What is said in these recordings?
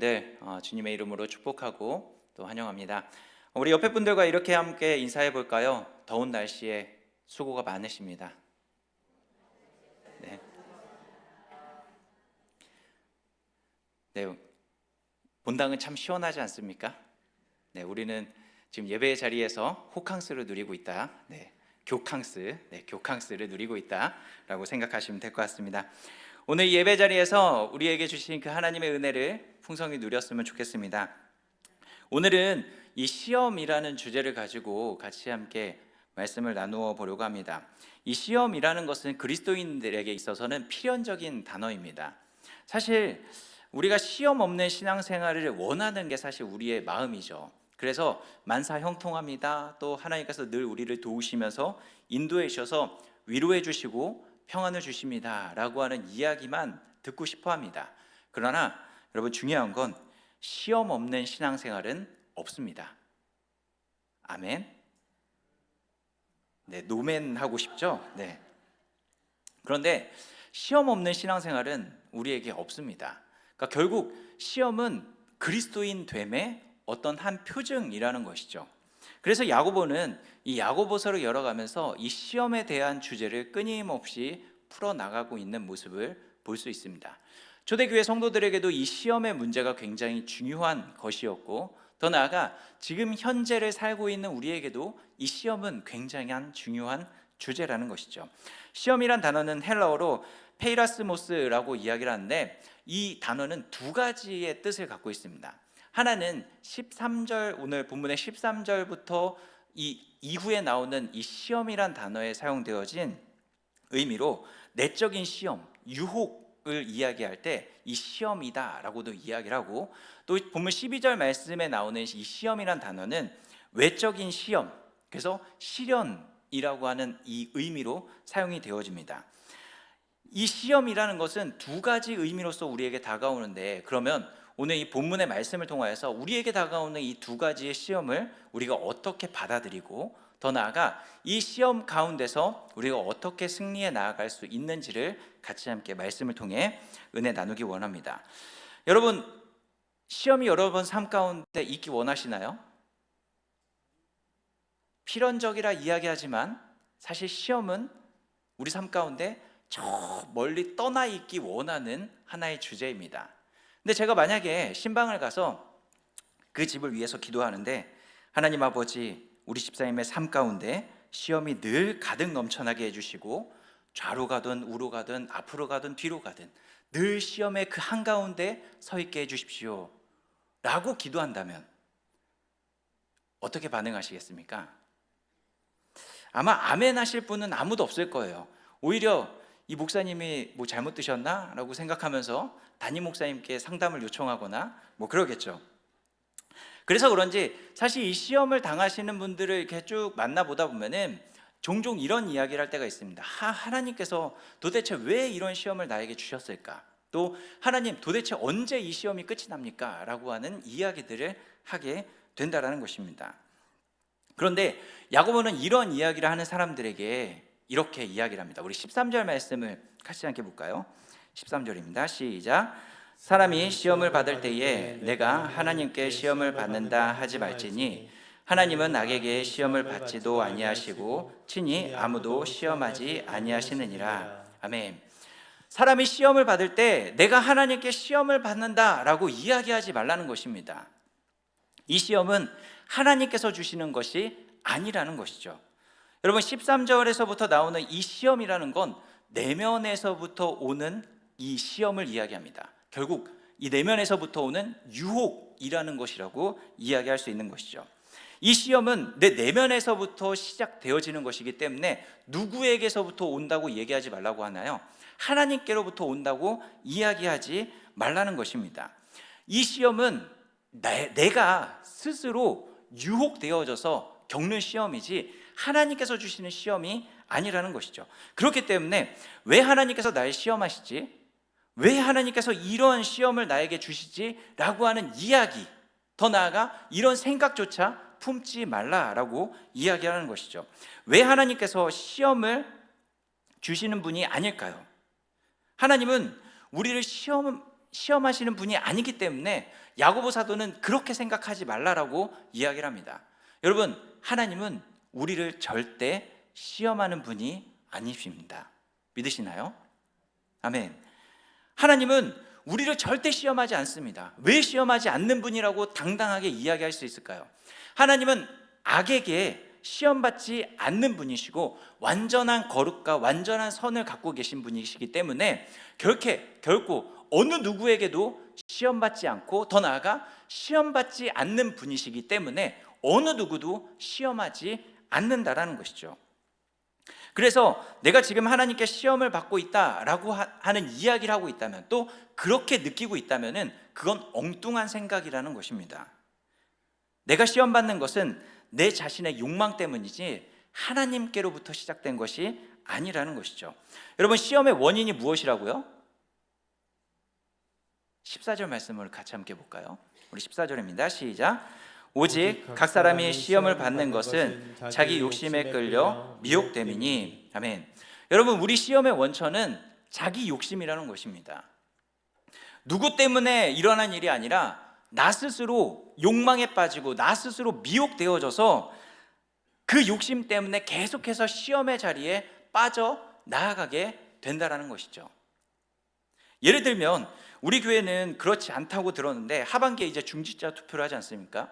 분들 주님의 이름으로 축복하고 또 환영합니다. 우리 옆에 분들과 이렇게 함께 인사해 볼까요? 더운 날씨에 수고가 많으십니다. 네. 네. 본당은 참 시원하지 않습니까? 네, 우리는 지금 예배 자리에서 호캉스를 누리고 있다. 네, 교캉스를 누리고 있다라고 생각하시면 될 것 같습니다. 오늘 예배 자리에서 우리에게 주신 그 하나님의 은혜를 풍성히 누렸으면 좋겠습니다. 오늘은 이 시험이라는 주제를 가지고 같이 함께 말씀을 나누어 보려고 합니다. 이 시험이라는 것은 그리스도인들에게 있어서는 필연적인 단어입니다. 사실 우리가 시험 없는 신앙생활을 원하는 게 사실 우리의 마음이죠. 그래서 만사 형통합니다. 또 하나님께서 늘 우리를 도우시면서 인도해 주셔서 위로해 주시고 평안을 주십니다 라고 하는 이야기만 듣고 싶어 합니다. 그러나 여러분, 중요한 건 시험 없는 신앙생활은 없습니다. 아멘. 네, 노멘 하고 싶죠? 네. 그런데 시험 없는 신앙생활은 우리에게 없습니다. 그러니까 결국 시험은 그리스도인 됨의 어떤 한 표징이라는 것이죠. 그래서 야고보는 이 야고보서를 열어가면서 이 시험에 대한 주제를 끊임없이 풀어나가고 있는 모습을 볼 수 있습니다. 초대교회 성도들에게도 이 시험의 문제가 굉장히 중요한 것이었고, 더 나아가 지금 현재를 살고 있는 우리에게도 이 시험은 굉장히 중요한 주제라는 것이죠. 시험이란 단어는 헬라어로 페이라스모스라고 이야기를 하는데, 이 단어는 두 가지의 뜻을 갖고 있습니다. 하나는 13절, 오늘 본문의 13절부터 이 이후에 나오는 이 시험이란 단어에 사용되어진 의미로 내적인 시험, 유혹을 이야기할 때 이 시험이다라고도 이야기를 하고, 또 본문 12절 말씀에 나오는 이 시험이란 단어는 외적인 시험, 그래서 시련이라고 하는 이 의미로 사용이 되어집니다. 이 시험이라는 것은 두 가지 의미로서 우리에게 다가오는데, 그러면 오늘 이 본문의 말씀을 통하여서 우리에게 다가오는 이 두 가지의 시험을 우리가 어떻게 받아들이고, 더 나아가 이 시험 가운데서 우리가 어떻게 승리해 나아갈 수 있는지를 같이 함께 말씀을 통해 은혜 나누기 원합니다. 여러분, 시험이 여러분 삶 가운데 있기 원하시나요? 필연적이라 이야기하지만 사실 시험은 우리 삶 가운데 저 멀리 떠나 있기 원하는 하나의 주제입니다. 근데 제가 만약에 신방을 가서 그 집을 위해서 기도하는데, 하나님 아버지, 우리 집사님의 삶 가운데 시험이 늘 가득 넘쳐나게 해주시고, 좌로 가든 우로 가든 앞으로 가든 뒤로 가든 늘 시험의 그 한가운데 서 있게 해주십시오 라고 기도한다면 어떻게 반응하시겠습니까? 아마 아멘 하실 분은 아무도 없을 거예요. 오히려 이 목사님이 뭐 잘못 드셨나? 라고 생각하면서 담임 목사님께 상담을 요청하거나 뭐 그러겠죠. 그래서 그런지 사실 이 시험을 당하시는 분들을 이렇게 쭉 만나보다 보면은 종종 이런 이야기를 할 때가 있습니다. 하나님께서 도대체 왜 이런 시험을 나에게 주셨을까? 또 하나님, 도대체 언제 이 시험이 끝이 납니까? 라고 하는 이야기들을 하게 된다라는 것입니다. 그런데 야고보는 이런 이야기를 하는 사람들에게 이렇게 이야기를 합니다. 우리 13절 말씀을 같이 함께 볼까요? 13절입니다. 시작. 사람이 시험을 받을 때에 내가 하나님께 시험을 받는다 하지 말지니 하나님은 악에게 시험을 받지도 아니하시고 친히 아무도 시험하지 아니하시느니라. 아멘. 사람이 시험을 받을 때 내가 하나님께 시험을 받는다라고 이야기하지 말라는 것입니다. 이 시험은 하나님께서 주시는 것이 아니라는 것이죠. 여러분, 13절에서부터 나오는 이 시험이라는 건 내면에서부터 오는 이 시험을 이야기합니다. 결국 이 내면에서부터 오는 유혹이라는 것이라고 이야기할 수 있는 것이죠. 이 시험은 내 내면에서부터 시작되어지는 것이기 때문에 누구에게서부터 온다고 얘기하지 말라고 하나요? 하나님께로부터 온다고 이야기하지 말라는 것입니다. 이 시험은 내가 스스로 유혹되어져서 겪는 시험이지 하나님께서 주시는 시험이 아니라는 것이죠. 그렇기 때문에 왜 하나님께서 날 시험하시지? 왜 하나님께서 이런 시험을 나에게 주시지? 라고 하는 이야기, 더 나아가 이런 생각조차 품지 말라라고 이야기하는 것이죠. 왜 하나님께서 시험을 주시는 분이 아닐까요? 하나님은 우리를 시험하시는 분이 아니기 때문에 야고보 사도는 그렇게 생각하지 말라라고 이야기를 합니다. 여러분, 하나님은 우리를 절대 시험하는 분이 아니십니다. 믿으시나요? 아멘. 하나님은 우리를 절대 시험하지 않습니다. 왜 시험하지 않는 분이라고 당당하게 이야기할 수 있을까요? 하나님은 악에게 시험받지 않는 분이시고 완전한 거룩과 완전한 선을 갖고 계신 분이시기 때문에 결코 어느 누구에게도 시험받지 않고, 더 나아가 시험받지 않는 분이시기 때문에 어느 누구도 시험하지 않는다라는 것이죠. 그래서 내가 지금 하나님께 시험을 받고 있다라고 하는 이야기를 하고 있다면, 또 그렇게 느끼고 있다면 그건 엉뚱한 생각이라는 것입니다. 내가 시험받는 것은 내 자신의 욕망 때문이지 하나님께로부터 시작된 것이 아니라는 것이죠. 여러분, 시험의 원인이 무엇이라고요? 14절 말씀을 같이 함께 볼까요? 우리 14절입니다. 시작. 오직 각 사람이 시험을 받는 것은 자기 욕심에 끌려 미혹됨이니. 아멘. 여러분, 우리 시험의 원천은 자기 욕심이라는 것입니다. 누구 때문에 일어난 일이 아니라 나 스스로 욕망에 빠지고 나 스스로 미혹되어져서 그 욕심 때문에 계속해서 시험의 자리에 빠져 나아가게 된다라는 것이죠. 예를 들면 우리 교회는 그렇지 않다고 들었는데 하반기에 이제 중직자 투표를 하지 않습니까?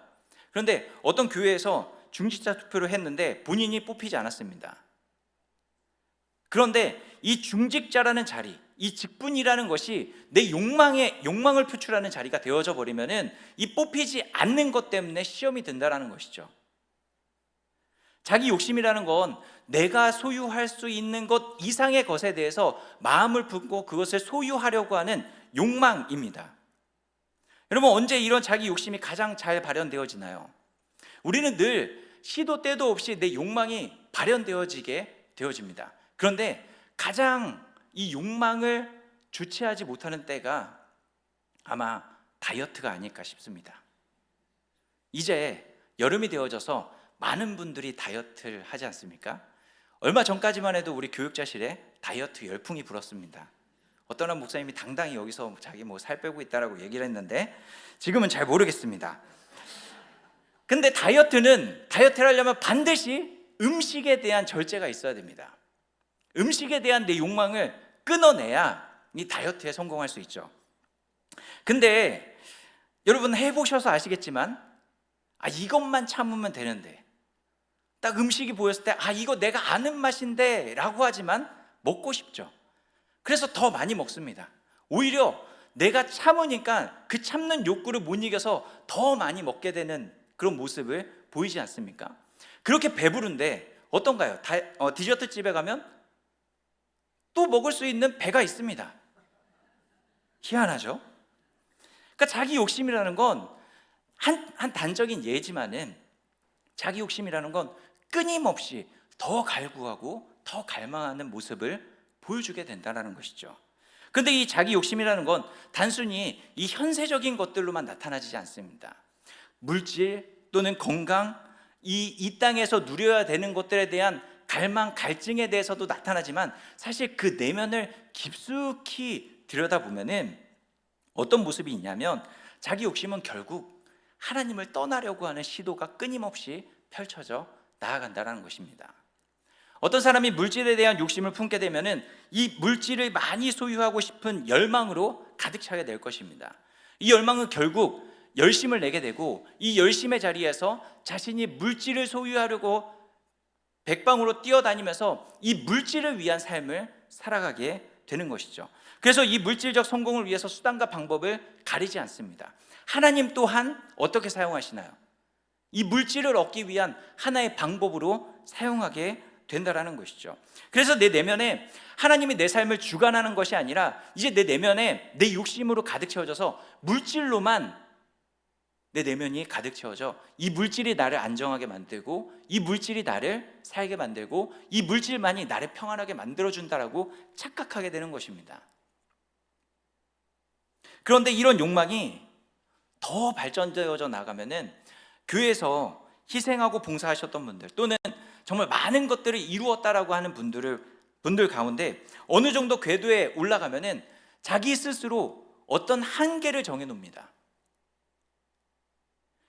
그런데 어떤 교회에서 중직자 투표를 했는데 본인이 뽑히지 않았습니다. 그런데 이 중직자라는 자리, 이 직분이라는 것이 내 욕망을 표출하는 자리가 되어져 버리면은 이 뽑히지 않는 것 때문에 시험이 된다라는 것이죠. 자기 욕심이라는 건 내가 소유할 수 있는 것 이상의 것에 대해서 마음을 품고 그것을 소유하려고 하는 욕망입니다. 여러분, 언제 이런 자기 욕심이 가장 잘 발현되어지나요? 우리는 늘 시도 때도 없이 내 욕망이 발현되어지게 되어집니다. 그런데 가장 이 욕망을 주체하지 못하는 때가 아마 다이어트가 아닐까 싶습니다. 이제 여름이 되어져서 많은 분들이 다이어트를 하지 않습니까? 얼마 전까지만 해도 우리 교육자실에 다이어트 열풍이 불었습니다. 어떤 한 목사님이 당당히 여기서 자기 살 빼고 있다라고 얘기를 했는데 지금은 잘 모르겠습니다. 근데 다이어트를 하려면 반드시 음식에 대한 절제가 있어야 됩니다. 음식에 대한 내 욕망을 끊어내야 이 다이어트에 성공할 수 있죠. 근데 여러분 해보셔서 아시겠지만 이것만 참으면 되는데, 딱 음식이 보였을 때 이거 내가 아는 맛인데 라고 하지만 먹고 싶죠. 그래서 더 많이 먹습니다. 오히려 내가 참으니까 그 참는 욕구를 못 이겨서 더 많이 먹게 되는 그런 모습을 보이지 않습니까? 그렇게 배부른데 어떤가요? 디저트 집에 가면 또 먹을 수 있는 배가 있습니다. 희한하죠? 그러니까 자기 욕심이라는 건 한 단적인 예지만은 자기 욕심이라는 건 끊임없이 더 갈구하고 더 갈망하는 모습을 보여주게 된다는 것이죠. 그런데 이 자기 욕심이라는 건 단순히 이 현세적인 것들로만 나타나지 않습니다. 물질 또는 건강, 이 땅에서 누려야 되는 것들에 대한 갈망, 갈증에 대해서도 나타나지만 사실 그 내면을 깊숙이 들여다보면은 어떤 모습이 있냐면 자기 욕심은 결국 하나님을 떠나려고 하는 시도가 끊임없이 펼쳐져 나아간다는 것입니다. 어떤 사람이 물질에 대한 욕심을 품게 되면은 이 물질을 많이 소유하고 싶은 열망으로 가득 차게 될 것입니다. 이 열망은 결국 열심을 내게 되고 이 열심의 자리에서 자신이 물질을 소유하려고 백방으로 뛰어다니면서 이 물질을 위한 삶을 살아가게 되는 것이죠. 그래서 이 물질적 성공을 위해서 수단과 방법을 가리지 않습니다. 하나님 또한 어떻게 사용하시나요? 이 물질을 얻기 위한 하나의 방법으로 사용하게 된다라는 것이죠. 그래서 내 내면에 하나님이 내 삶을 주관하는 것이 아니라 이제 내 내면에 내 욕심으로 가득 채워져서 물질로만 내 내면이 가득 채워져 이 물질이 나를 안정하게 만들고 이 물질이 나를 살게 만들고 이 물질만이 나를 평안하게 만들어준다라고 착각하게 되는 것입니다. 그런데 이런 욕망이 더 발전되어져 나가면은 교회에서 희생하고 봉사하셨던 분들 또는 정말 많은 것들을 이루었다라고 하는 분들 가운데 어느 정도 궤도에 올라가면은 자기 스스로 어떤 한계를 정해 놓습니다.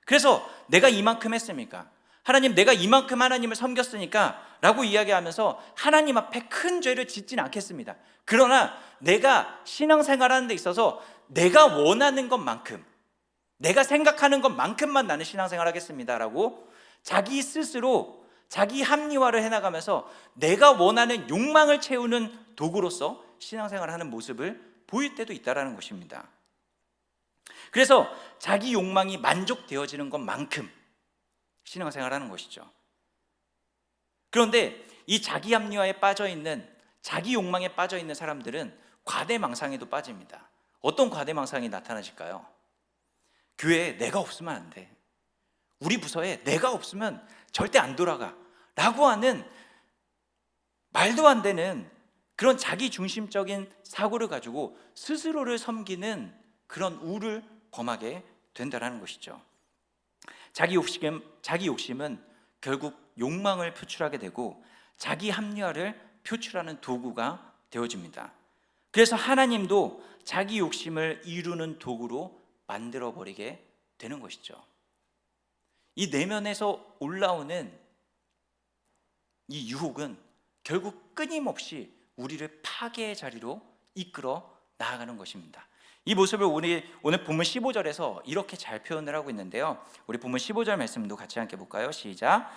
그래서 내가 이만큼 했습니까? 하나님, 내가 이만큼 하나님을 섬겼으니까 라고 이야기하면서 하나님 앞에 큰 죄를 짓진 않겠습니다. 그러나 내가 신앙생활하는 데 있어서 내가 원하는 것만큼, 내가 생각하는 것만큼만 나는 신앙생활 하겠습니다 라고 자기 스스로 자기 합리화를 해나가면서 내가 원하는 욕망을 채우는 도구로서 신앙생활을 하는 모습을 보일 때도 있다는 것입니다. 그래서 자기 욕망이 만족되어지는 것만큼 신앙생활을 하는 것이죠. 그런데 이 자기 합리화에 빠져있는, 자기 욕망에 빠져있는 사람들은 과대망상에도 빠집니다. 어떤 과대망상이 나타나질까요? 교회에 내가 없으면 안 돼, 우리 부서에 내가 없으면 절대 안 돌아가 라고 하는 말도 안 되는 그런 자기 중심적인 사고를 가지고 스스로를 섬기는 그런 우를 범하게 된다는 것이죠. 자기 욕심은 결국 욕망을 표출하게 되고 자기 합리화를 표출하는 도구가 되어집니다. 그래서 하나님도 자기 욕심을 이루는 도구로 만들어버리게 되는 것이죠. 이 내면에서 올라오는 이 유혹은 결국 끊임없이 우리를 파괴의 자리로 이끌어 나아가는 것입니다. 이 모습을 오늘 본문 15절에서 이렇게 잘 표현을 하고 있는데요, 우리 본문 15절 말씀도 같이 함께 볼까요? 시작.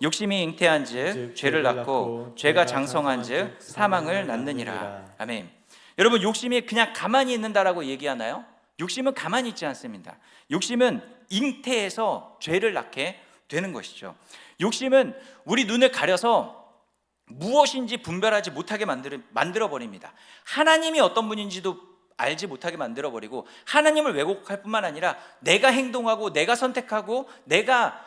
욕심이 잉태한 즉 죄를 낳고 죄가 장성한 즉 사망을 낳느니라. 아멘. 여러분, 욕심이 그냥 가만히 있는다라고 얘기하나요? 욕심은 가만히 있지 않습니다. 욕심은 잉태해서 죄를 낳게 되는 것이죠. 욕심은 우리 눈을 가려서 무엇인지 분별하지 못하게 만들어버립니다. 하나님이 어떤 분인지도 알지 못하게 만들어버리고 하나님을 왜곡할 뿐만 아니라 내가 행동하고 내가 선택하고 내가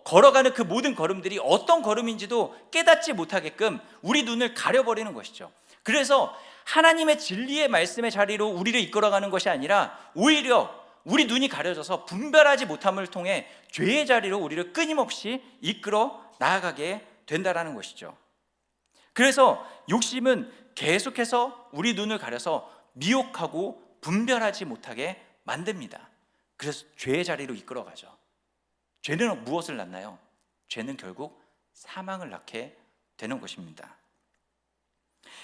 걸어가는 그 모든 걸음들이 어떤 걸음인지도 깨닫지 못하게끔 우리 눈을 가려버리는 것이죠. 그래서 하나님의 진리의 말씀의 자리로 우리를 이끌어가는 것이 아니라 오히려 우리 눈이 가려져서 분별하지 못함을 통해 죄의 자리로 우리를 끊임없이 이끌어 나아가게 된다는 것이죠. 그래서 욕심은 계속해서 우리 눈을 가려서 미혹하고 분별하지 못하게 만듭니다. 그래서 죄의 자리로 이끌어가죠. 죄는 무엇을 낳나요? 죄는 결국 사망을 낳게 되는 것입니다.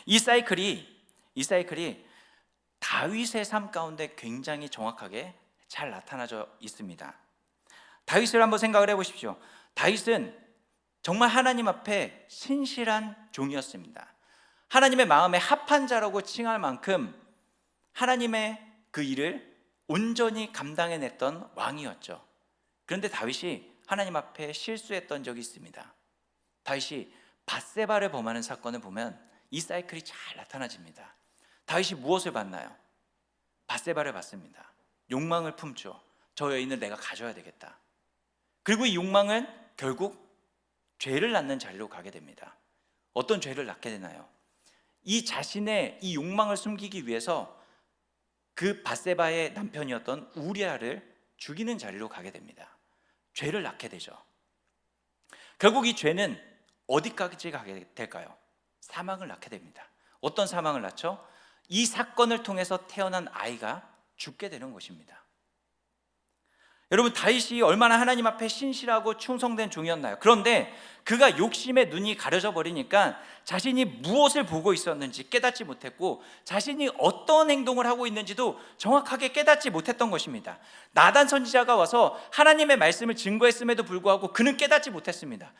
이 사이클이 다윗의 삶 가운데 굉장히 정확하게 잘 나타나져 있습니다. 다윗을 한번 생각을 해보십시오. 다윗은 정말 하나님 앞에 신실한 종이었습니다. 하나님의 마음에 합한 자라고 칭할 만큼 하나님의 그 일을 온전히 감당해냈던 왕이었죠. 그런데 다윗이 하나님 앞에 실수했던 적이 있습니다. 다윗이 밧세바를 범하는 사건을 보면 이 사이클이 잘 나타나집니다. 다윗이 무엇을 봤나요? 밧세바를 봤습니다. 욕망을 품죠. 저 여인을 내가 가져야 되겠다. 그리고 이 욕망은 결국 죄를 낳는 자리로 가게 됩니다. 어떤 죄를 낳게 되나요? 이 자신의 이 욕망을 숨기기 위해서 그 밧세바의 남편이었던 우리아를 죽이는 자리로 가게 됩니다. 죄를 낳게 되죠. 결국 이 죄는 어디까지 가게 될까요? 사망을 낳게 됩니다. 어떤 사망을 낳죠? 이 사건을 통해서 태어난 아이가 죽게 되는 것입니다. 여러분, 다윗이 얼마나 하나님 앞에 신실하고 충성된 종이었나요? 그런데 그가 욕심에 눈이 가려져 버리니까 자신이 무엇을 보고 있었는지 깨닫지 못했고 자신이 어떤 행동을 하고 있는지도 정확하게 깨닫지 못했던 것입니다. 나단 선지자가 와서 하나님의 말씀을 증거했음에도 불구하고 그는 깨닫지 못했습니다.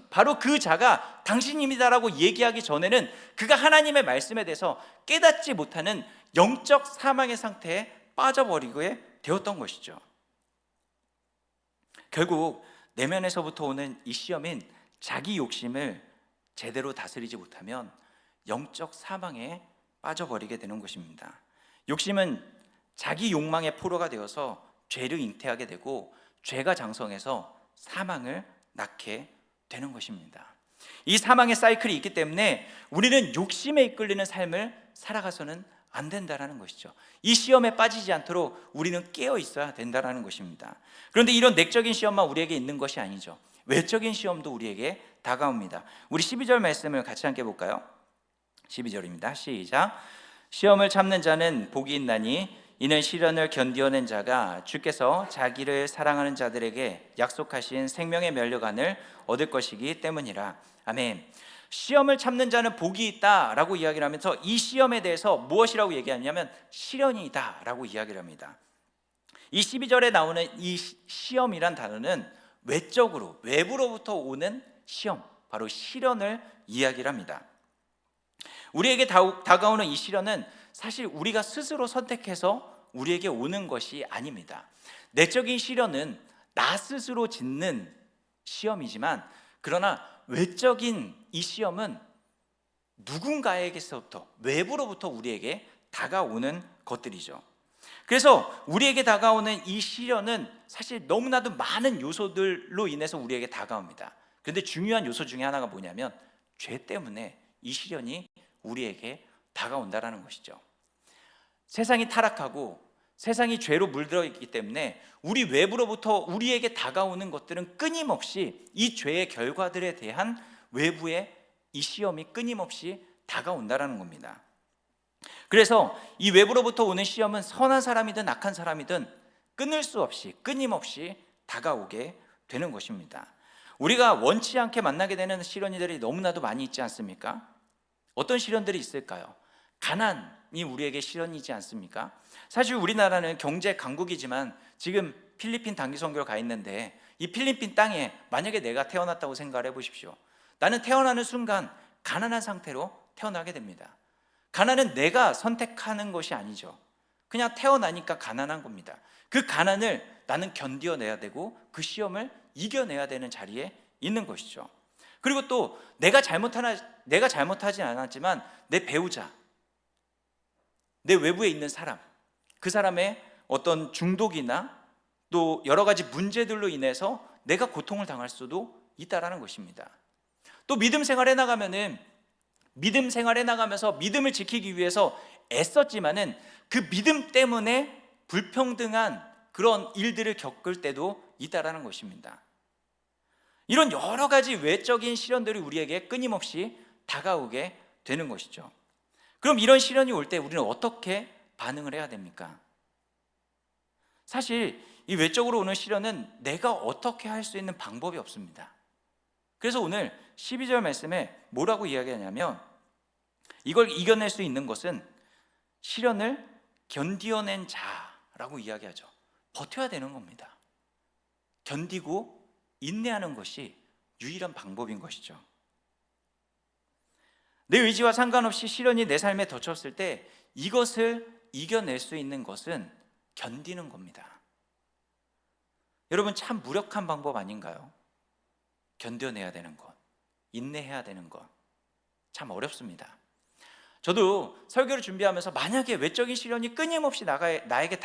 바로 그 자가 당신입니다라고 얘기하기 전에는 그가 하나님의 말씀에 대해서 깨닫지 못하는 영적 사망의 상태에 빠져버리게 되었던 것이죠. 결국 내면에서부터 오는 이 시험인 자기 욕심을 제대로 다스리지 못하면 영적 사망에 빠져버리게 되는 것입니다. 욕심은 자기 욕망의 포로가 되어서 죄를 잉태하게 되고 죄가 장성해서 사망을 낳게 되는 것입니다. 이 사망의 사이클이 있기 때문에 우리는 욕심에 이끌리는 삶을 살아가서는 안 된다라는 것이죠. 이 시험에 빠지지 않도록 우리는 깨어 있어야 된다라는 것입니다. 그런데 이런 내적인 시험만 우리에게 있는 것이 아니죠. 외적인 시험도 우리에게 다가옵니다. 우리 12절 말씀을 같이 함께 볼까요? 12절입니다. 시작. 시험을 참는 자는 복이 있나니 이는 시련을 견디어낸 자가 주께서 자기를 사랑하는 자들에게 약속하신 생명의 면류관을 얻을 것이기 때문이라. 아멘. 시험을 참는 자는 복이 있다라고 이야기를 하면서 이 시험에 대해서 무엇이라고 얘기하냐면 시련이다라고 이야기를 합니다. 이 12절에 나오는 이 시험이란 단어는 외적으로, 외부로부터 오는 시험, 바로 시련을 이야기를 합니다. 우리에게 다가오는 이 시련은 사실 우리가 스스로 선택해서 우리에게 오는 것이 아닙니다. 내적인 시련은 나 스스로 짓는 시험이지만, 그러나 외적인 이 시험은 누군가에게서부터, 외부로부터 우리에게 다가오는 것들이죠. 그래서 우리에게 다가오는 이 시련은 사실 너무나도 많은 요소들로 인해서 우리에게 다가옵니다. 그런데 중요한 요소 중에 하나가 뭐냐면 죄 때문에 이 시련이 우리에게 다가온다라는 것이죠. 세상이 타락하고 세상이 죄로 물들어 있기 때문에 우리 외부로부터 우리에게 다가오는 것들은 끊임없이 이 죄의 결과들에 대한 외부의 이 시험이 끊임없이 다가온다라는 겁니다. 그래서 이 외부로부터 오는 시험은 선한 사람이든 악한 사람이든 끊을 수 없이 끊임없이 다가오게 되는 것입니다. 우리가 원치 않게 만나게 되는 시련들이 너무나도 많이 있지 않습니까? 어떤 시련들이 있을까요? 가난이 우리에게 시련이지 않습니까? 사실 우리나라는 경제 강국이지만 지금 필리핀 단기 선교를 가 있는데 이 필리핀 땅에 만약에 내가 태어났다고 생각을 해보십시오. 나는 태어나는 순간 가난한 상태로 태어나게 됩니다. 가난은 내가 선택하는 것이 아니죠. 그냥 태어나니까 가난한 겁니다. 그 가난을 나는 견뎌내야 되고 그 시험을 이겨내야 되는 자리에 있는 것이죠. 그리고 또 내가 잘못하지 않았지만 내 배우자, 내 외부에 있는 사람, 그 사람의 어떤 중독이나 또 여러 가지 문제들로 인해서 내가 고통을 당할 수도 있다라는 것입니다. 또 믿음 생활에 나가면서 믿음을 지키기 위해서 애썼지만은 그 믿음 때문에 불평등한 그런 일들을 겪을 때도 있다라는 것입니다. 이런 여러 가지 외적인 시련들이 우리에게 끊임없이 다가오게 되는 것이죠. 그럼 이런 시련이 올 때 우리는 어떻게 반응을 해야 됩니까? 사실 이 외적으로 오는 시련은 내가 어떻게 할 수 있는 방법이 없습니다. 그래서 오늘 12절 말씀에 뭐라고 이야기하냐면 이걸 이겨낼 수 있는 것은 시련을 견디어낸 자라고 이야기하죠. 버텨야 되는 겁니다. 견디고 인내하는 것이 유일한 방법인 것이죠. 내 의지와 상관없이 시련이 내 삶에 덮쳤을 때 이것을 이겨낼 수 있는 것은 견디는 겁니다. 여러분, 참 무력한 방법 아닌가요? 견뎌내야 되는 것, 인내해야 되는 것, 참 어렵습니다. 저도 설교를 준비하면서 만약에 외적인 시련이 끊임없이 나에게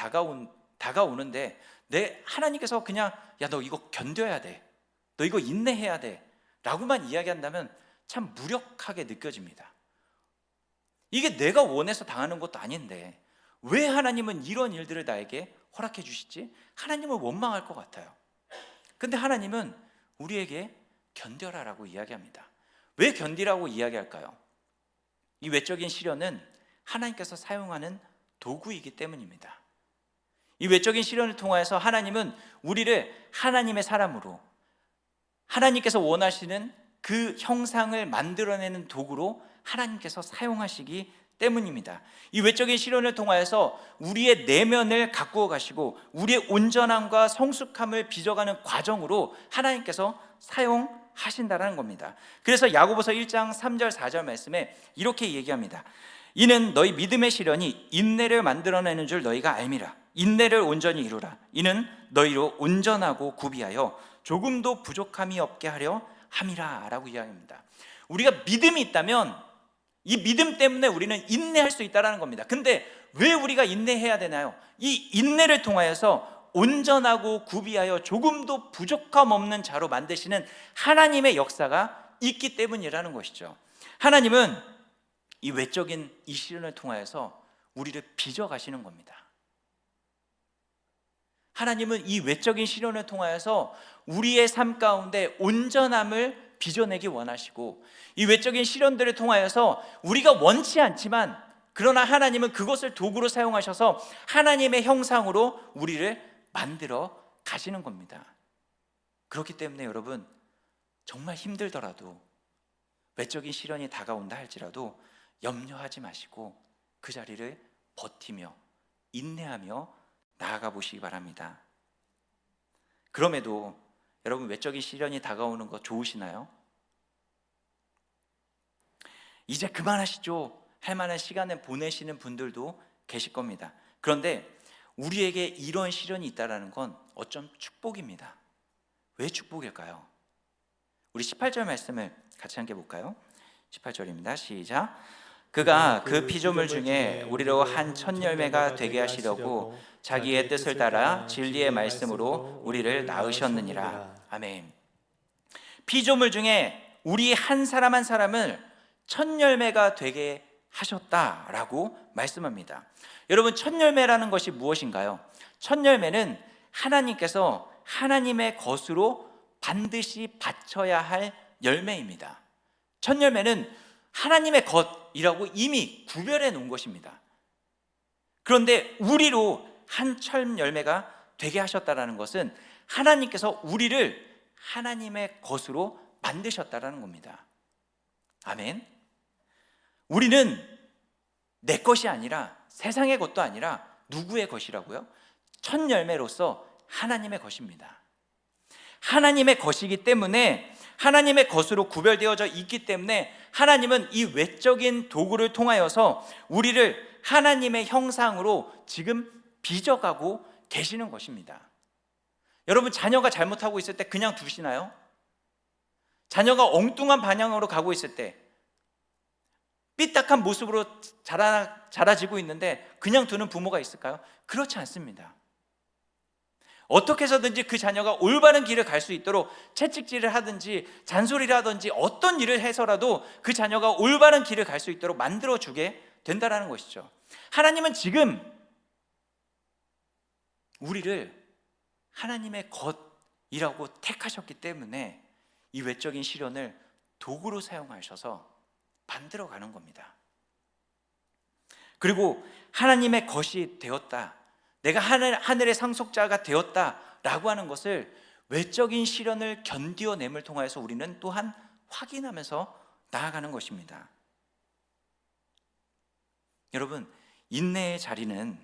다가오는데 하나님께서 그냥 야, 너 이거 견뎌야 돼, 너 이거 인내해야 돼 라고만 이야기한다면 참 무력하게 느껴집니다. 이게 내가 원해서 당하는 것도 아닌데 왜 하나님은 이런 일들을 나에게 허락해 주시지? 하나님을 원망할 것 같아요. 근데 하나님은 우리에게 견뎌라라고 이야기합니다. 왜 견디라고 이야기할까요? 이 외적인 시련은 하나님께서 사용하는 도구이기 때문입니다. 이 외적인 시련을 통해서 하나님은 우리를 하나님의 사람으로, 하나님께서 원하시는 그 형상을 만들어내는 도구로 하나님께서 사용하시기 때문입니다. 이 외적인 시련을 통하여서 우리의 내면을 가꾸어 가시고 우리의 온전함과 성숙함을 빚어가는 과정으로 하나님께서 사용하신다는 겁니다. 그래서 야고보서 1장 3절 4절 말씀에 이렇게 얘기합니다. 이는 너희 믿음의 시련이 인내를 만들어내는 줄 너희가 알미라. 인내를 온전히 이루라. 이는 너희로 온전하고 구비하여 조금도 부족함이 없게 하려 함이라 라고 이야기합니다. 우리가 믿음이 있다면 이 믿음 때문에 우리는 인내할 수 있다는 겁니다. 근데 왜 우리가 인내해야 되나요? 이 인내를 통하여서 온전하고 구비하여 조금도 부족함 없는 자로 만드시는 하나님의 역사가 있기 때문이라는 것이죠. 하나님은 이 외적인 이 시련을 통하여서 우리를 빚어가시는 겁니다. 하나님은 이 외적인 시련을 통하여서 우리의 삶 가운데 온전함을 빚어내기 원하시고 이 외적인 시련들을 통하여서 우리가 원치 않지만 그러나 하나님은 그것을 도구로 사용하셔서 하나님의 형상으로 우리를 만들어 가시는 겁니다. 그렇기 때문에 여러분, 정말 힘들더라도, 외적인 시련이 다가온다 할지라도 염려하지 마시고 그 자리를 버티며 인내하며 나아가 보시기 바랍니다. 그럼에도 여러분, 외적인 시련이 다가오는 거 좋으시나요? 이제 그만하시죠 할 만한 시간을 보내시는 분들도 계실 겁니다. 그런데 우리에게 이런 시련이 있다는 건 어쩜 축복입니다. 왜 축복일까요? 우리 18절 말씀을 같이 함께 볼까요? 18절입니다. 시작. 그가 그 피조물 중에 우리로 한 첫 열매가 되게 하시려고 자기의 뜻을 따라 진리의 말씀으로 우리를 낳으셨느니라. 아멘. 피조물 중에 우리 한 사람 한 사람을 첫 열매가 되게 하셨다라고 말씀합니다. 여러분, 첫 열매라는 것이 무엇인가요? 첫 열매는 하나님께서 하나님의 것으로 반드시 바쳐야 할 열매입니다. 첫 열매는 하나님의 것이라고 이미 구별해 놓은 것입니다. 그런데 우리로 한 첫 열매가 되게 하셨다는 것은 하나님께서 우리를 하나님의 것으로 만드셨다는 겁니다. 아멘. 우리는 내 것이 아니라, 세상의 것도 아니라 누구의 것이라고요? 첫 열매로서 하나님의 것입니다. 하나님의 것이기 때문에, 하나님의 것으로 구별되어져 있기 때문에 하나님은 이 외적인 도구를 통하여서 우리를 하나님의 형상으로 지금 빚어가고 계시는 것입니다. 여러분, 자녀가 잘못하고 있을 때 그냥 두시나요? 자녀가 엉뚱한 방향으로 가고 있을 때, 삐딱한 모습으로 자라지고 있는데 그냥 두는 부모가 있을까요? 그렇지 않습니다. 어떻게 해서든지 그 자녀가 올바른 길을 갈 수 있도록 채찍질을 하든지 잔소리를 하든지 어떤 일을 해서라도 그 자녀가 올바른 길을 갈 수 있도록 만들어주게 된다는 것이죠. 하나님은 지금 우리를 하나님의 것이라고 택하셨기 때문에 이 외적인 시련을 도구로 사용하셔서 만들어가는 겁니다. 그리고 하나님의 것이 되었다, 내가 하늘의 상속자가 되었다라고 하는 것을 외적인 시련을 견디어냄을 통해서 우리는 또한 확인하면서 나아가는 것입니다. 여러분, 인내의 자리는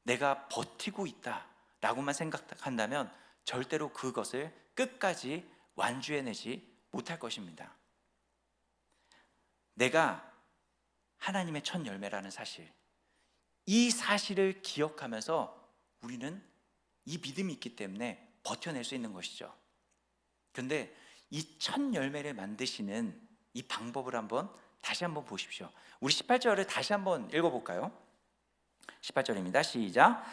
내가 버티고 있다라고만 생각한다면 절대로 그것을 끝까지 완주해내지 못할 것입니다. 내가 하나님의 첫 열매라는 사실, 이 사실을 기억하면서 우리는 이 믿음이 있기 때문에 버텨낼 수 있는 것이죠. 그런데 이 첫 열매를 만드시는 이 방법을 다시 한번 보십시오. 우리 18절을 다시 한번 읽어볼까요? 18절입니다. 시작.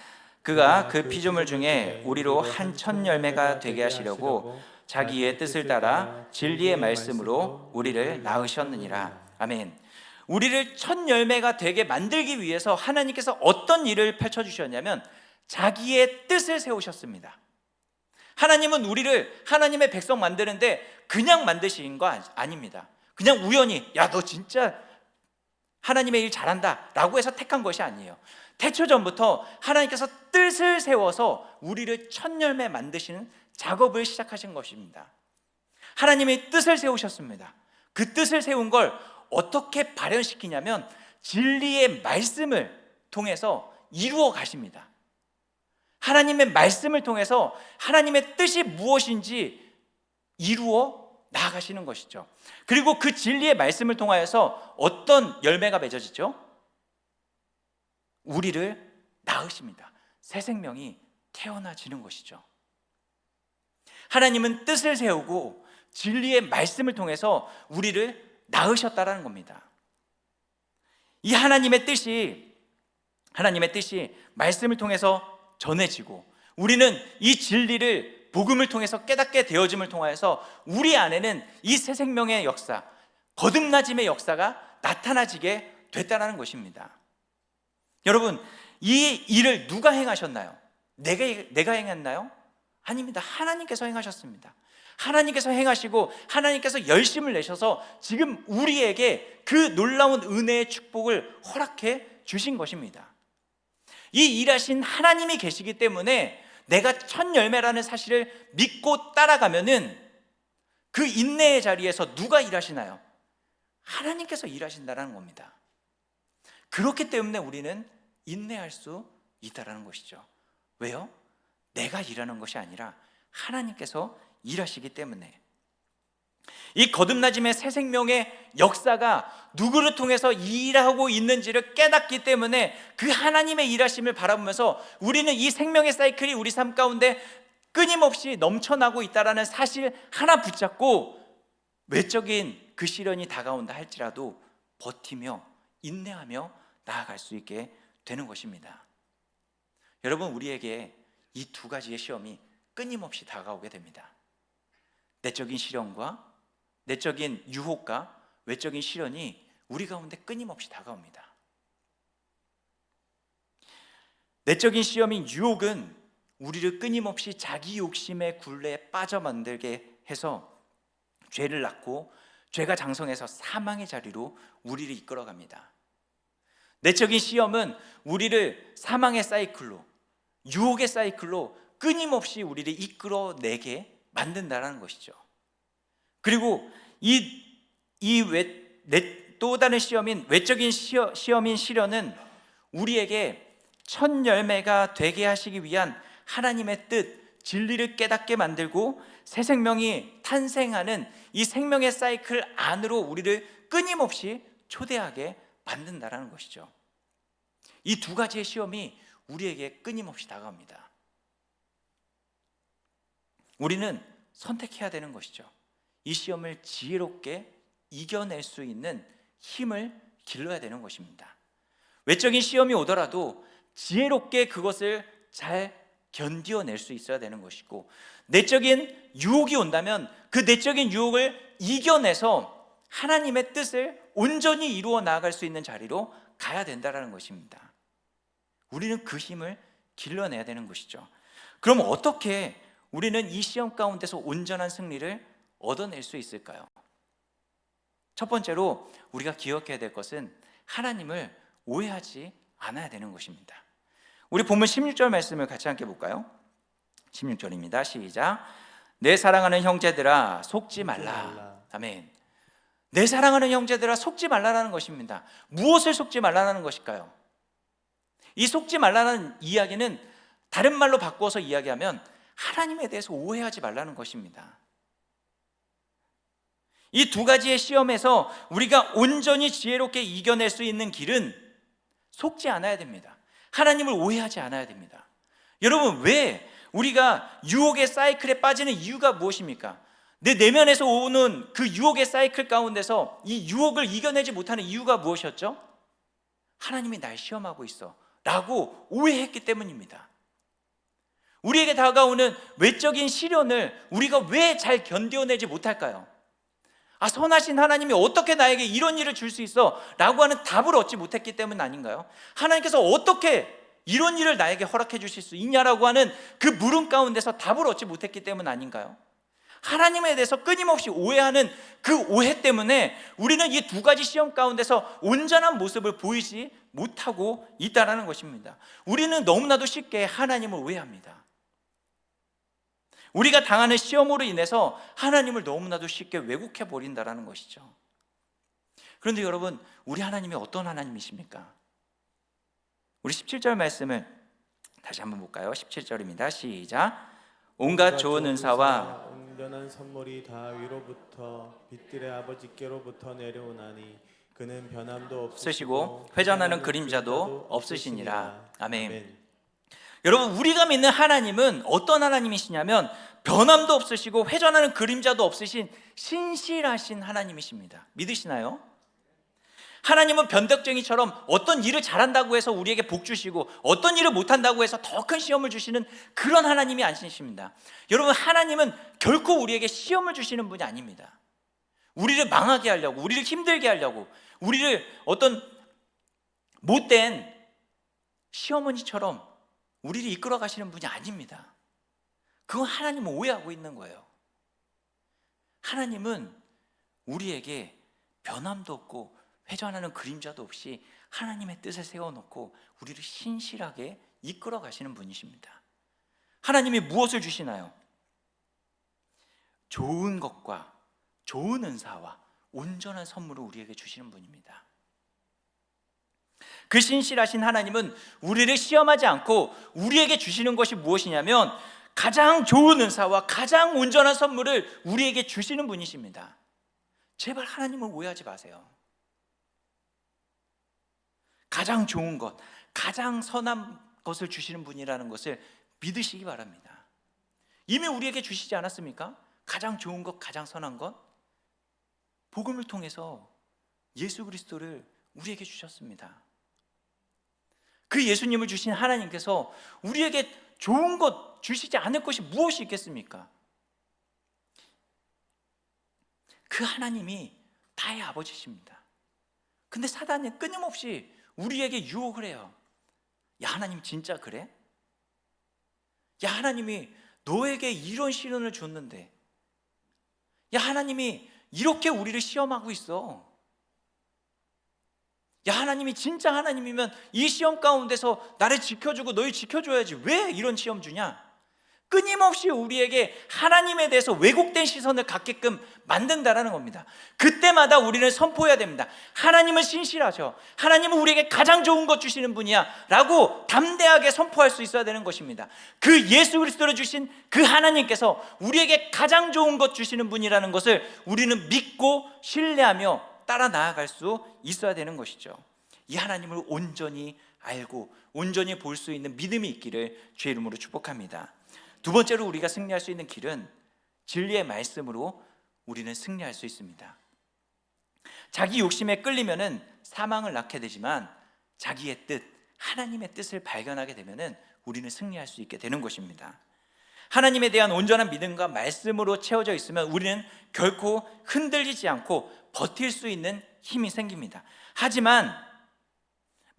그가 그 피조물 중에 우리로 한 첫 열매가 되게 하시려고 자기의 뜻을 따라 진리의 말씀으로 우리를 낳으셨느니라. 아멘. 우리를 첫 열매가 되게 만들기 위해서 하나님께서 어떤 일을 펼쳐주셨냐면 자기의 뜻을 세우셨습니다. 하나님은 우리를 하나님의 백성 만드는데 그냥 만드신 거 아닙니다. 그냥 우연히 야, 너 진짜 하나님의 일 잘한다 라고 해서 택한 것이 아니에요. 태초전부터 하나님께서 뜻을 세워서 우리를 첫 열매 만드시는 작업을 시작하신 것입니다. 하나님이 뜻을 세우셨습니다. 그 뜻을 세운 걸 어떻게 발현시키냐면 진리의 말씀을 통해서 이루어 가십니다. 하나님의 말씀을 통해서 하나님의 뜻이 무엇인지 이루어 나아가시는 것이죠. 그리고 그 진리의 말씀을 통하여서 어떤 열매가 맺어지죠? 우리를 낳으십니다. 새 생명이 태어나지는 것이죠. 하나님은 뜻을 세우고 진리의 말씀을 통해서 우리를 낳으셨다라는 겁니다. 이 하나님의 뜻이 말씀을 통해서 전해지고 우리는 이 진리를 복음을 통해서 깨닫게 되어짐을 통하여서 우리 안에는 이 새 생명의 역사, 거듭나짐의 역사가 나타나지게 됐다는 것입니다. 여러분, 이 일을 누가 행하셨나요? 내가 행했나요? 아닙니다. 하나님께서 행하셨습니다. 하나님께서 행하시고 하나님께서 열심을 내셔서 지금 우리에게 그 놀라운 은혜의 축복을 허락해 주신 것입니다. 이 일하신 하나님이 계시기 때문에 내가 첫 열매라는 사실을 믿고 따라가면은 그 인내의 자리에서 누가 일하시나요? 하나님께서 일하신다는 겁니다. 그렇기 때문에 우리는 인내할 수 있다는 것이죠. 왜요? 내가 일하는 것이 아니라 하나님께서 일하시기 때문에. 이 거듭나짐의 새 생명의 역사가 누구를 통해서 일하고 있는지를 깨닫기 때문에 그 하나님의 일하심을 바라보면서 우리는 이 생명의 사이클이 우리 삶 가운데 끊임없이 넘쳐나고 있다는 사실 하나 붙잡고 외적인 그 시련이 다가온다 할지라도 버티며 인내하며 나아갈 수 있게 되는 것입니다. 여러분, 우리에게 이 두 가지의 시험이 끊임없이 다가오게 됩니다. 내적인 시련과 내적인 유혹과 외적인 시련이 우리 가운데 끊임없이 다가옵니다. 내적인 시험인 유혹은 우리를 끊임없이 자기 욕심의 굴레에 빠져 만들게 해서 죄를 낳고 죄가 장성해서 사망의 자리로 우리를 이끌어갑니다. 내적인 시험은 우리를 사망의 사이클로, 유혹의 사이클로 끊임없이 우리를 이끌어내게 만든다는 것이죠. 그리고 또 다른 시험인 외적인 시험인 시련은 우리에게 첫 열매가 되게 하시기 위한 하나님의 뜻, 진리를 깨닫게 만들고 새 생명이 탄생하는 이 생명의 사이클 안으로 우리를 끊임없이 초대하게 만든다는 것이죠. 이 두 가지의 시험이 우리에게 끊임없이 다가옵니다. 우리는 선택해야 되는 것이죠. 이 시험을 지혜롭게 이겨낼 수 있는 힘을 길러야 되는 것입니다. 외적인 시험이 오더라도 지혜롭게 그것을 잘 견뎌낼 수 있어야 되는 것이고, 내적인 유혹이 온다면 그 내적인 유혹을 이겨내서 하나님의 뜻을 온전히 이루어 나아갈 수 있는 자리로 가야 된다는 것입니다. 우리는 그 힘을 길러내야 되는 것이죠. 그럼 어떻게 우리는 이 시험 가운데서 온전한 승리를 얻어낼 수 있을까요? 첫 번째로 우리가 기억해야 될 것은 하나님을 오해하지 않아야 되는 것입니다. 우리 본문 16절 말씀을 같이 함께 볼까요? 16절입니다. 시작. 내 사랑하는 형제들아 속지 말라. 아멘. 내 사랑하는 형제들아 속지 말라라는 것입니다. 무엇을 속지 말라는 것일까요? 이 속지 말라는 이야기는 다른 말로 바꿔서 이야기하면 하나님에 대해서 오해하지 말라는 것입니다. 이 두 가지의 시험에서 우리가 온전히 지혜롭게 이겨낼 수 있는 길은 속지 않아야 됩니다. 하나님을 오해하지 않아야 됩니다. 여러분, 왜 우리가 유혹의 사이클에 빠지는 이유가 무엇입니까? 내 내면에서 오는 그 유혹의 사이클 가운데서 이 유혹을 이겨내지 못하는 이유가 무엇이었죠? 하나님이 날 시험하고 있어 라고 오해했기 때문입니다. 우리에게 다가오는 외적인 시련을 우리가 왜 잘 견뎌내지 못할까요? 선하신 하나님이 어떻게 나에게 이런 일을 줄 수 있어? 라고 하는 답을 얻지 못했기 때문 아닌가요? 하나님께서 어떻게 이런 일을 나에게 허락해 주실 수 있냐라고 하는 그 물음 가운데서 답을 얻지 못했기 때문 아닌가요? 하나님에 대해서 끊임없이 오해하는 그 오해 때문에 우리는 이 두 가지 시험 가운데서 온전한 모습을 보이지 못하고 있다는 것입니다. 우리는 너무나도 쉽게 하나님을 오해합니다. 우리가 당하는 시험으로 인해서 하나님을 너무나도 쉽게 왜곡해 버린다는 것이죠. 그런데 여러분, 우리 하나님이 어떤 하나님이십니까? 우리 17절 말씀을 다시 한번 볼까요? 17절입니다. 시작. 온갖 좋은 은사와 온전한 선물이 다 위로부터 빛들의 아버지께로부터 내려오나니 그는 변함도 없으시고 회전하는 그림자도 없으시니라. 아멘. 여러분, 우리가 믿는 하나님은 어떤 하나님이시냐면 변함도 없으시고 회전하는 그림자도 없으신 신실하신 하나님이십니다. 믿으시나요? 하나님은 변덕쟁이처럼 어떤 일을 잘한다고 해서 우리에게 복 주시고 어떤 일을 못한다고 해서 더 큰 시험을 주시는 그런 하나님이 아니십니다. 여러분, 하나님은 결코 우리에게 시험을 주시는 분이 아닙니다. 우리를 망하게 하려고, 우리를 힘들게 하려고, 우리를 어떤 못된 시어머니처럼 우리를 이끌어 가시는 분이 아닙니다. 그건 하나님은 오해하고 있는 거예요. 하나님은 우리에게 변함도 없고 회전하는 그림자도 없이 하나님의 뜻을 세워놓고 우리를 신실하게 이끌어 가시는 분이십니다. 하나님이 무엇을 주시나요? 좋은 것과 좋은 은사와 온전한 선물을 우리에게 주시는 분입니다. 그 신실하신 하나님은 우리를 시험하지 않고 우리에게 주시는 것이 무엇이냐면 가장 좋은 은사와 가장 온전한 선물을 우리에게 주시는 분이십니다. 제발 하나님을 오해하지 마세요. 가장 좋은 것, 가장 선한 것을 주시는 분이라는 것을 믿으시기 바랍니다. 이미 우리에게 주시지 않았습니까? 가장 좋은 것, 가장 선한 것, 복음을 통해서 예수 그리스도를 우리에게 주셨습니다. 그 예수님을 주신 하나님께서 우리에게 좋은 것 주시지 않을 것이 무엇이 있겠습니까? 그 하나님이 다의 아버지십니다. 근데 사단이 끊임없이 우리에게 유혹을 해요. 야, 하나님 진짜 그래? 야, 하나님이 너에게 이런 시련을 줬는데, 야, 하나님이 이렇게 우리를 시험하고 있어. 야, 하나님이 진짜 하나님이면 이 시험 가운데서 나를 지켜주고 너희 지켜줘야지. 왜 이런 시험 주냐? 끊임없이 우리에게 하나님에 대해서 왜곡된 시선을 갖게끔 만든다라는 겁니다. 그때마다 우리는 선포해야 됩니다. 하나님은 신실하셔. 하나님은 우리에게 가장 좋은 것 주시는 분이야 라고 담대하게 선포할 수 있어야 되는 것입니다. 그 예수 그리스도를 주신 그 하나님께서 우리에게 가장 좋은 것 주시는 분이라는 것을 우리는 믿고 신뢰하며 따라 나아갈 수 있어야 되는 것이죠. 이 하나님을 온전히 알고 온전히 볼 수 있는 믿음이 있기를 주의 이름으로 축복합니다. 두 번째로 우리가 승리할 수 있는 길은 진리의 말씀으로 우리는 승리할 수 있습니다. 자기 욕심에 끌리면은 사망을 낳게 되지만 자기의 뜻, 하나님의 뜻을 발견하게 되면은 우리는 승리할 수 있게 되는 것입니다. 하나님에 대한 온전한 믿음과 말씀으로 채워져 있으면 우리는 결코 흔들리지 않고 버틸 수 있는 힘이 생깁니다. 하지만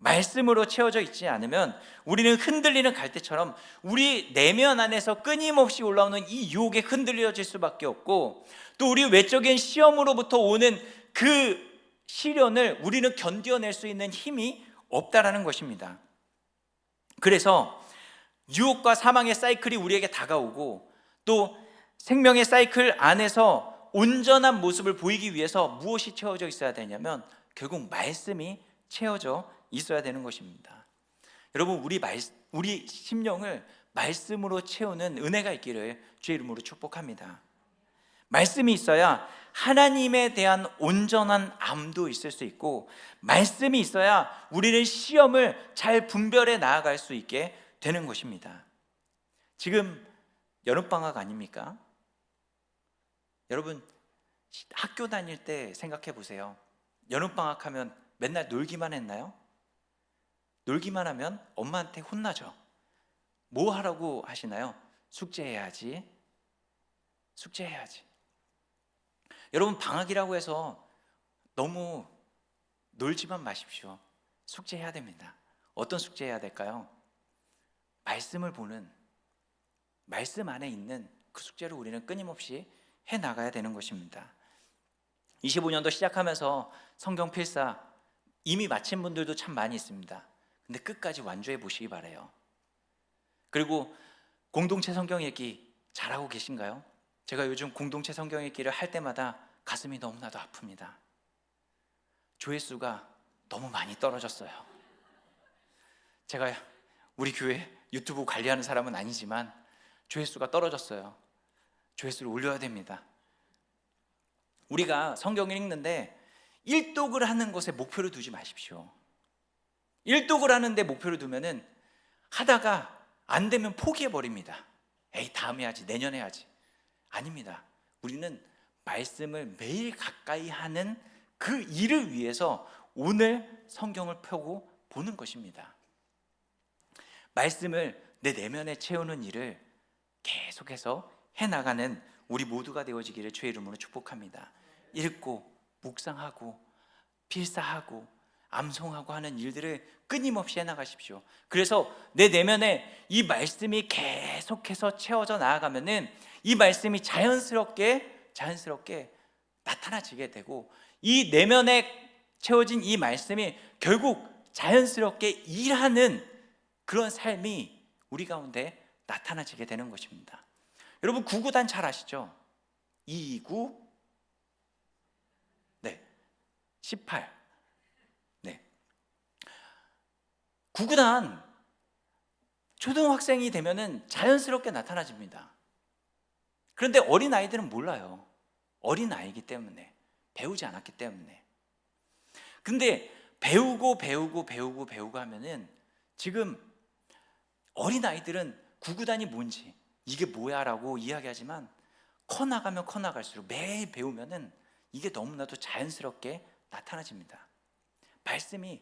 말씀으로 채워져 있지 않으면 우리는 흔들리는 갈대처럼 우리 내면 안에서 끊임없이 올라오는 이 유혹에 흔들려질 수밖에 없고, 또 우리 외적인 시험으로부터 오는 그 시련을 우리는 견뎌낼 수 있는 힘이 없다라는 것입니다. 그래서 유혹과 사망의 사이클이 우리에게 다가오고, 또 생명의 사이클 안에서 온전한 모습을 보이기 위해서 무엇이 채워져 있어야 되냐면 결국 말씀이 채워져 있어야 되는 것입니다. 여러분, 우리 심령을 말씀으로 채우는 은혜가 있기를 주의 이름으로 축복합니다. 말씀이 있어야 하나님에 대한 온전한 암도 있을 수 있고, 말씀이 있어야 우리는 시험을 잘 분별해 나아갈 수 있게 되는 것입니다. 지금 여름방학 아닙니까? 여러분, 학교 다닐 때 생각해 보세요. 여름방학 하면 맨날 놀기만 했나요? 놀기만 하면 엄마한테 혼나죠. 뭐 하라고 하시나요? 숙제해야지. 숙제해야지. 여러분, 방학이라고 해서 너무 놀지만 마십시오. 숙제해야 됩니다. 어떤 숙제해야 될까요? 말씀을 보는, 말씀 안에 있는 그 숙제를 우리는 끊임없이 해나가야 되는 것입니다. 25년도 시작하면서 성경 필사 이미 마친 분들도 참 많이 있습니다. 근데 끝까지 완주해 보시기 바라요. 그리고 공동체 성경 읽기 잘하고 계신가요? 제가 요즘 공동체 성경 읽기를 할 때마다 가슴이 너무나도 아픕니다. 조회수가 너무 많이 떨어졌어요. 제가 우리 교회 유튜브 관리하는 사람은 아니지만 조회수가 떨어졌어요. 조회수를 올려야 됩니다. 우리가 성경을 읽는데 일독을 하는 것에 목표를 두지 마십시오. 일독을 하는데 목표를 두면은 하다가 안 되면 포기해 버립니다. 에이, 다음에 하지, 내년에 하지. 아닙니다. 우리는 말씀을 매일 가까이 하는 그 일을 위해서 오늘 성경을 펴고 보는 것입니다. 말씀을 내 내면에 채우는 일을 계속해서 해나가는 우리 모두가 되어지기를 주의 이름으로 축복합니다. 읽고 묵상하고 필사하고 암송하고 하는 일들을 끊임없이 해나가십시오. 그래서 내 내면에 이 말씀이 계속해서 채워져 나아가면은 이 말씀이 자연스럽게 나타나지게 되고, 이 내면에 채워진 이 말씀이 결국 자연스럽게 일하는 그런 삶이 우리 가운데 나타나지게 되는 것입니다. 여러분, 구구단 잘 아시죠? 229 18. 네. 구구단 초등학생이 되면은 자연스럽게 나타나집니다. 그런데 어린 아이들은 몰라요. 어린 아이기 때문에, 배우지 않았기 때문에. 근데 배우고 하면은, 지금 어린 아이들은 구구단이 뭔지, 이게 뭐야라고 이야기하지만 커나가면 커나갈수록 매일 배우면은 이게 너무나도 자연스럽게 나타나집니다. 말씀이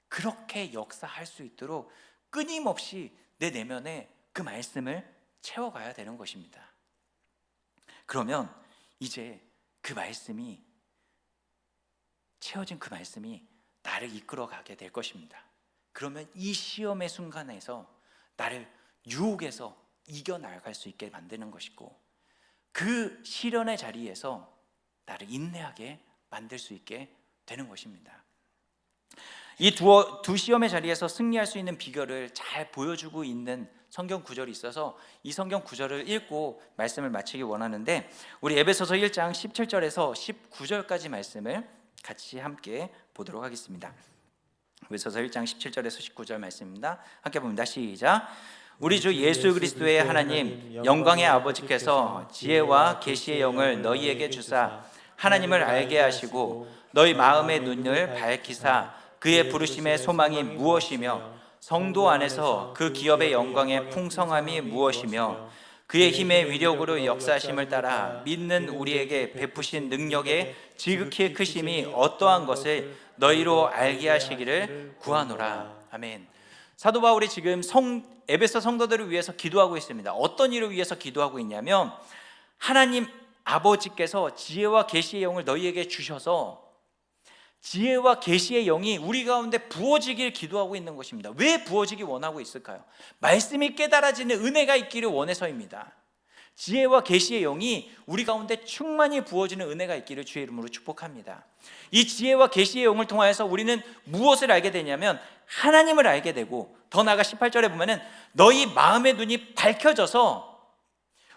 그렇게 역사할 수 있도록 끊임없이 내 내면에 그 말씀을 채워가야 되는 것입니다. 그러면 이제 그 말씀이 채워진 그 말씀이 나를 이끌어가게 될 것입니다. 그러면 이 시험의 순간에서 나를 유혹에서 이겨나갈 수 있게 만드는 것이고, 그 시련의 자리에서 나를 인내하게 만들 수 있게 되는 것입니다. 이 두 시험의 자리에서 승리할 수 있는 비결을 잘 보여주고 있는 성경 구절이 있어서 이 성경 구절을 읽고 말씀을 마치기 원하는데, 우리 에베소서 1장 17절에서 19절까지 말씀을 같이 함께 보도록 하겠습니다. 에베소서 1장 17절에서 19절 말씀입니다. 함께 봅니다. 시작. 우리 주 예수 그리스도의 하나님 영광의 아버지께서 지혜와 계시의 영을 너희에게 주사 하나님을 알게 하시고 너희 마음의 눈을 밝히사 그의 부르심의 소망이 무엇이며 성도 안에서 그 기업의 영광의 풍성함이 무엇이며 그의 힘의 위력으로 역사하심을 따라 믿는 우리에게 베푸신 능력의 지극히 크심이 어떠한 것을 너희로 알게 하시기를 구하노라. 아멘. 사도 바울이 지금 에베소 성도들을 위해서 기도하고 있습니다. 어떤 일을 위해서 기도하고 있냐면, 하나님 아버지께서 지혜와 계시의 영을 너희에게 주셔서 지혜와 계시의 영이 우리 가운데 부어지길 기도하고 있는 것입니다. 왜 부어지기 원하고 있을까요? 말씀이 깨달아지는 은혜가 있기를 원해서입니다. 지혜와 계시의 영이 우리 가운데 충만히 부어지는 은혜가 있기를 주의 이름으로 축복합니다. 이 지혜와 계시의 영을 통하여서 우리는 무엇을 알게 되냐면 하나님을 알게 되고, 더 나아가 18절에 보면은 너희 마음의 눈이 밝혀져서,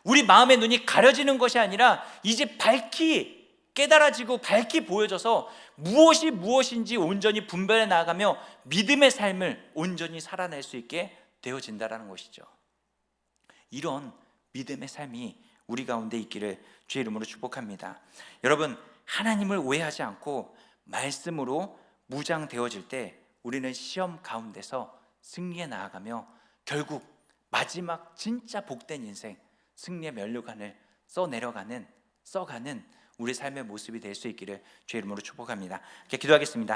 우리 마음의 눈이 가려지는 것이 아니라 이제 밝히 깨달아지고 밝히 보여져서 무엇이 무엇인지 온전히 분별해 나아가며 믿음의 삶을 온전히 살아낼 수 있게 되어진다는 것이죠. 이런 믿음의 삶이 우리 가운데 있기를 주의 이름으로 축복합니다. 여러분, 하나님을 오해하지 않고 말씀으로 무장되어질 때 우리는 시험 가운데서 승리해 나아가며 결국 마지막 진짜 복된 인생, 승리의 면류관을 써가는 우리 삶의 모습이 될 수 있기를 주의 이름으로 축복합니다. 기도하겠습니다.